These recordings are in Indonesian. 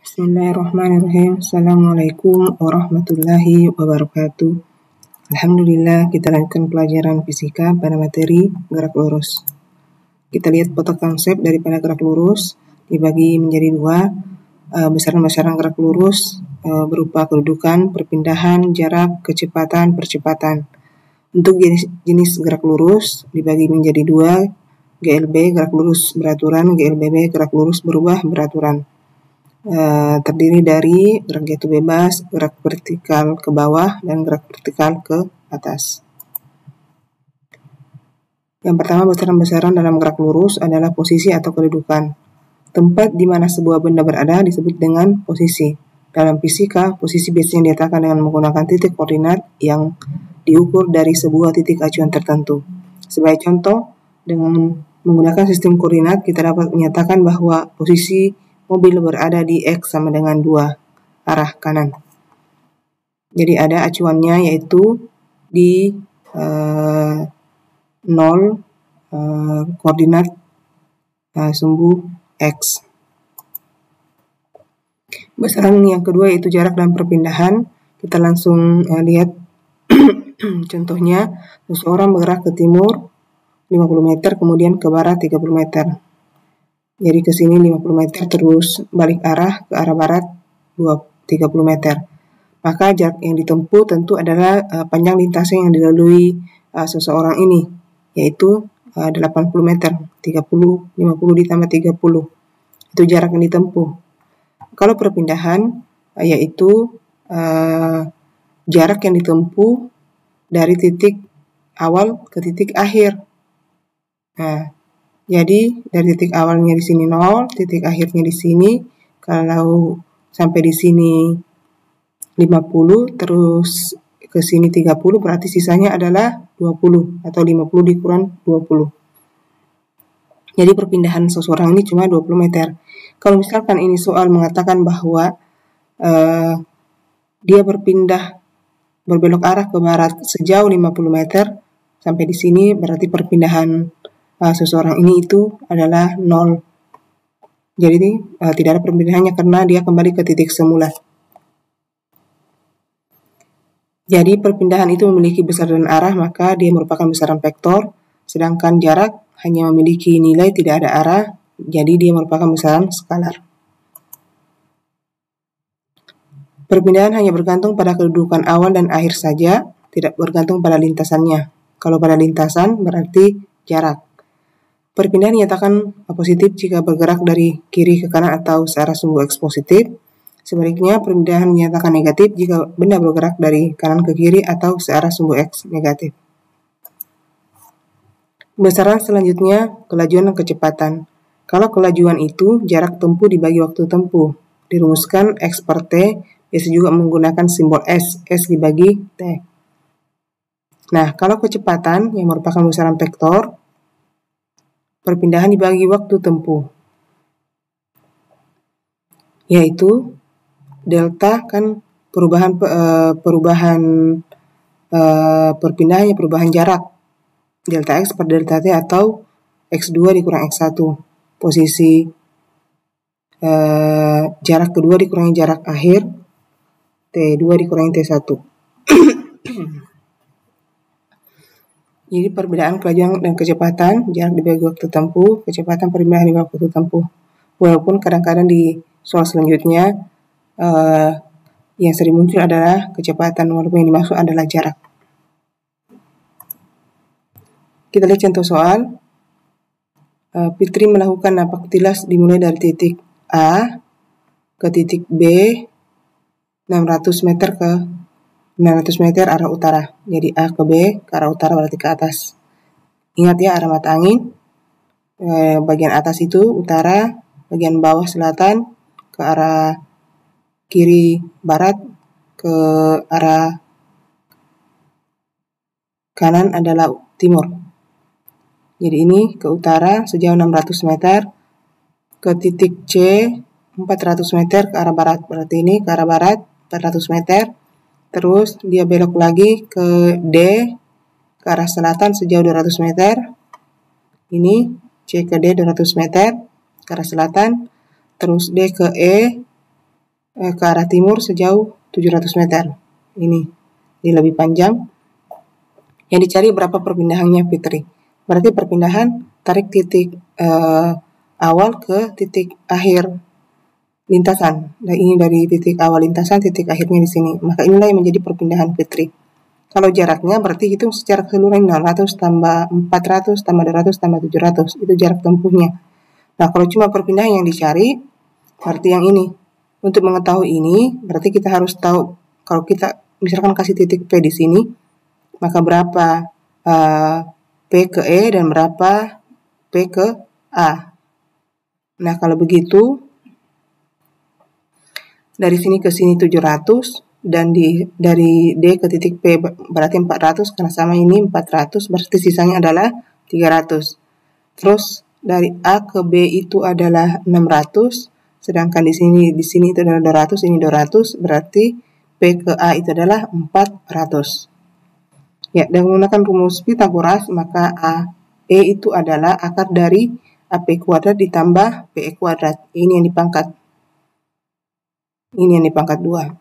Bismillahirrahmanirrahim. Assalamualaikum warahmatullahi wabarakatuh. Alhamdulillah, kita lanjutkan pelajaran fisika pada materi gerak lurus. Kita lihat foto konsep daripada gerak lurus dibagi menjadi dua. Besaran-besaran gerak lurus berupa kedudukan, perpindahan, jarak, kecepatan, percepatan. Untuk jenis gerak lurus dibagi menjadi dua, GLB gerak lurus beraturan, GLBB gerak lurus berubah beraturan. Terdiri dari gerak jatuh bebas, gerak vertikal ke bawah, dan gerak vertikal ke atas. Yang pertama, besaran-besaran dalam gerak lurus adalah posisi atau kedudukan. Tempat di mana sebuah benda berada disebut dengan posisi. Dalam fisika, posisi biasanya diletakkan dengan menggunakan titik koordinat yang diukur dari sebuah titik acuan tertentu. Sebagai contoh, dengan menggunakan sistem koordinat, kita dapat menyatakan bahwa posisi mobil berada di X sama dengan 2 arah kanan. Jadi ada acuannya yaitu di 0 koordinat sumbu X. Besaran yang kedua yaitu jarak dan perpindahan. Kita langsung lihat contohnya, seseorang bergerak ke timur 50 meter, kemudian ke barat 30 meter. Jadi ke sini 50 meter, terus balik arah ke arah barat 30 meter. Maka jarak yang ditempuh tentu adalah panjang lintasan yang dilalui seseorang ini, yaitu 80 meter, 50 ditambah 30. Itu jarak yang ditempuh. Kalau perpindahan, yaitu jarak yang ditempuh dari titik awal ke titik akhir. Jadi dari titik awalnya di sini 0, titik akhirnya di sini. Kalau sampai di sini 50, terus ke sini 30, berarti sisanya adalah 20 atau 50 dikurang 20. Jadi perpindahan seseorang ini cuma 20 meter. Kalau misalkan ini soal mengatakan bahwa dia berbelok arah ke barat sejauh 50 meter sampai di sini, berarti perpindahan seseorang ini itu adalah 0. Jadi tidak ada perpindahannya karena dia kembali ke titik semula. Jadi perpindahan itu memiliki besar dan arah, maka dia merupakan besaran vektor. Sedangkan jarak hanya memiliki nilai, tidak ada arah, jadi dia merupakan besaran skalar. Perpindahan hanya bergantung pada kedudukan awal dan akhir saja, tidak bergantung pada lintasannya. Kalau pada lintasan berarti jarak. Perpindahan dinyatakan positif jika bergerak dari kiri ke kanan atau searah sumbu X positif. Sebaliknya, perpindahan dinyatakan negatif jika benda bergerak dari kanan ke kiri atau searah sumbu X negatif. Besaran selanjutnya, kelajuan dan kecepatan. Kalau kelajuan itu jarak tempuh dibagi waktu tempuh. Dirumuskan X per T, biasa juga menggunakan simbol S dibagi T. Nah, kalau kecepatan yang merupakan besaran vektor, perpindahan dibagi waktu tempuh, yaitu delta kan perubahan perpindahannya perubahan jarak, delta X per delta T atau X2 dikurang X1. Posisi jarak kedua dikurangi jarak akhir, T2 dikurangi T1. Jadi perbedaan kelajuan dan kecepatan, jarak dibagi waktu tempuh, kecepatan perpindahan dibagi waktu tempuh. Walaupun kadang-kadang di soal selanjutnya yang sering muncul adalah kecepatan, walaupun yang dimaksud adalah jarak. Kita lihat contoh soal. Fitri melakukan napak tilas dimulai dari titik A ke titik B 600 meter arah utara. Jadi A ke B ke arah utara berarti ke atas. Ingat ya, arah mata angin. Bagian atas itu utara, bagian bawah selatan, ke arah kiri barat, ke arah kanan adalah timur. Jadi ini ke utara sejauh 600 meter, ke titik C 400 meter ke arah barat. Berarti ini ke arah barat 400 meter. Terus dia belok lagi ke D ke arah selatan sejauh 200 meter. Ini C ke D 200 meter ke arah selatan. Terus D ke E ke arah timur sejauh 700 meter. Ini lebih panjang. Yang dicari berapa perpindahannya, Fitri? Berarti perpindahan tarik titik awal ke titik akhir lintasan. Nah, ini dari titik awal lintasan, titik akhirnya di sini. Maka inilah yang menjadi perpindahan, Fitri. Kalau jaraknya berarti hitung secara keseluruhan 600 tambah 400 tambah 200 tambah 700. Itu jarak tempuhnya. Nah, kalau cuma perpindahan yang dicari, berarti yang ini. Untuk mengetahui ini, berarti kita harus tahu kalau kita misalkan kasih titik P di sini, maka berapa P ke E dan berapa P ke A. Nah, kalau begitu, dari sini ke sini 700, dan dari D ke titik P berarti 400, karena sama ini 400, berarti sisanya adalah 300. Terus dari A ke B itu adalah 600, sedangkan di sini itu adalah 200, ini 200, berarti P ke A itu adalah 400. Ya, dengan menggunakan rumus Pythagoras, maka E itu adalah akar dari AP kuadrat ditambah PE kuadrat. Ini yang dipangkat 2.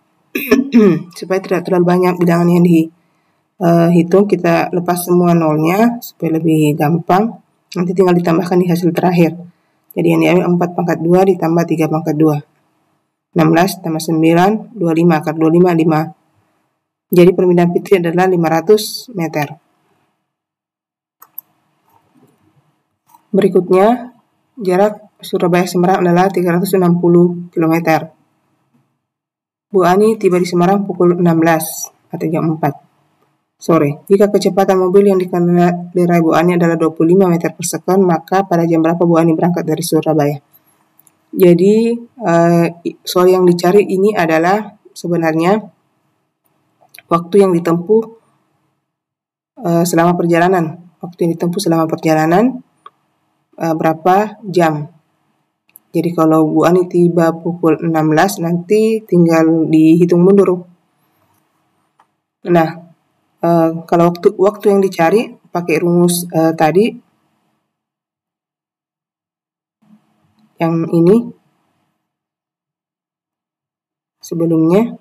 Supaya tidak terlalu banyak bilangan yang dihitung, kita lepas semua nolnya supaya lebih gampang. Nanti tinggal ditambahkan di hasil terakhir. Jadi yang diambil 4 pangkat 2 ditambah 3 pangkat 2. 16 tambah 9, 25, akar 25, 5. Jadi perpindahan Fitri adalah 500 meter. Berikutnya, jarak Surabaya Semarang adalah 360 km. Bu Ani tiba di Semarang pukul 16 atau jam 4 sore. Jika kecepatan mobil yang dikendarai Bu Ani adalah 25 meter per second, maka pada jam berapa Bu Ani berangkat dari Surabaya? Jadi, soal yang dicari ini adalah sebenarnya waktu yang ditempuh selama perjalanan. Berapa jam. Jadi kalau Bu Ani tiba pukul 16, nanti tinggal dihitung mundur. Nah, kalau waktu yang dicari pakai rumus tadi, yang ini sebelumnya,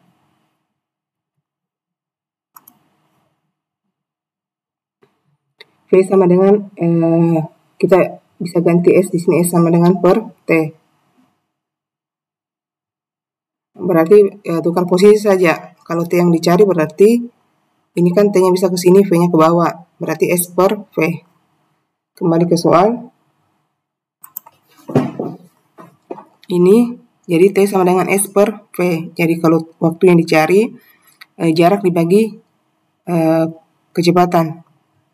V sama dengan kita bisa ganti S di sini, S sama dengan per T. Berarti tukar posisi saja. Kalau T yang dicari berarti ini kan T-nya bisa ke sini, V-nya ke bawah. Berarti S per V. Kembali ke soal. Ini jadi T sama dengan S per V. Jadi kalau waktu yang dicari, jarak dibagi kecepatan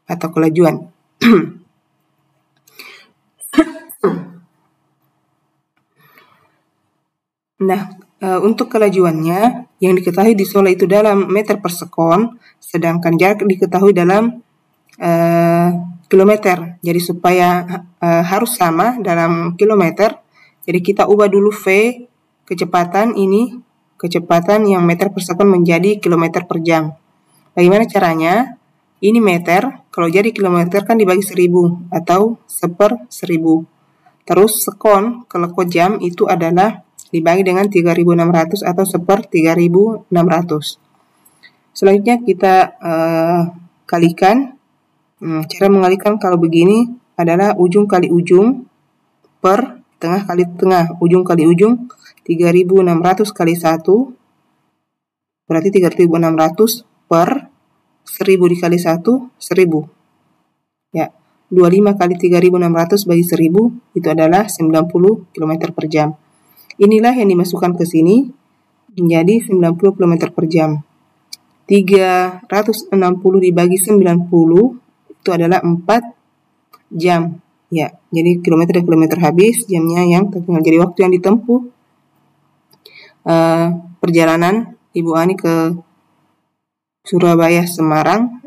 atau kelajuan. Nah, untuk kelajuannya yang diketahui di sola itu dalam meter per sekon, sedangkan jarak diketahui dalam kilometer. Jadi supaya harus sama dalam kilometer, jadi kita ubah dulu V kecepatan yang meter per sekon menjadi kilometer per jam. Bagaimana caranya? Ini meter, kalau jadi kilometer kan dibagi 1000 atau 1/1000. Terus sekon kalau jam itu adalah dibagi dengan 3600 atau 1/3600. Selanjutnya kita kalikan. Cara mengalikan kalau begini adalah ujung kali ujung per tengah kali tengah. Ujung kali ujung 3600 kali 1 berarti 3600 per 1000 dikali 1, 1000. Ya, 25 kali 3600 bagi 1000 itu adalah 90 km per jam. Inilah yang dimasukkan ke sini menjadi 90 km per jam. 360 dibagi 90 itu adalah 4 jam. Ya, jadi kilometer habis, jamnya yang tertinggal. Jadi waktu yang ditempuh perjalanan Ibu Ani ke Surabaya Semarang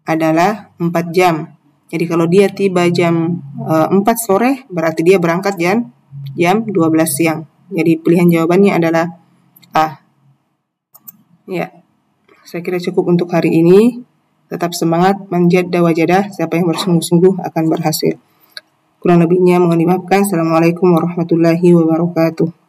adalah 4 jam. Jadi kalau dia tiba jam 4 sore, berarti dia berangkat jam 12 siang. Jadi pilihan jawabannya adalah A. Ya, saya kira cukup untuk hari ini. Tetap semangat, manjad wajadah, siapa yang bersungguh-sungguh akan berhasil. Kurang lebihnya mohon dimaafkan. Assalamualaikum warahmatullahi wabarakatuh.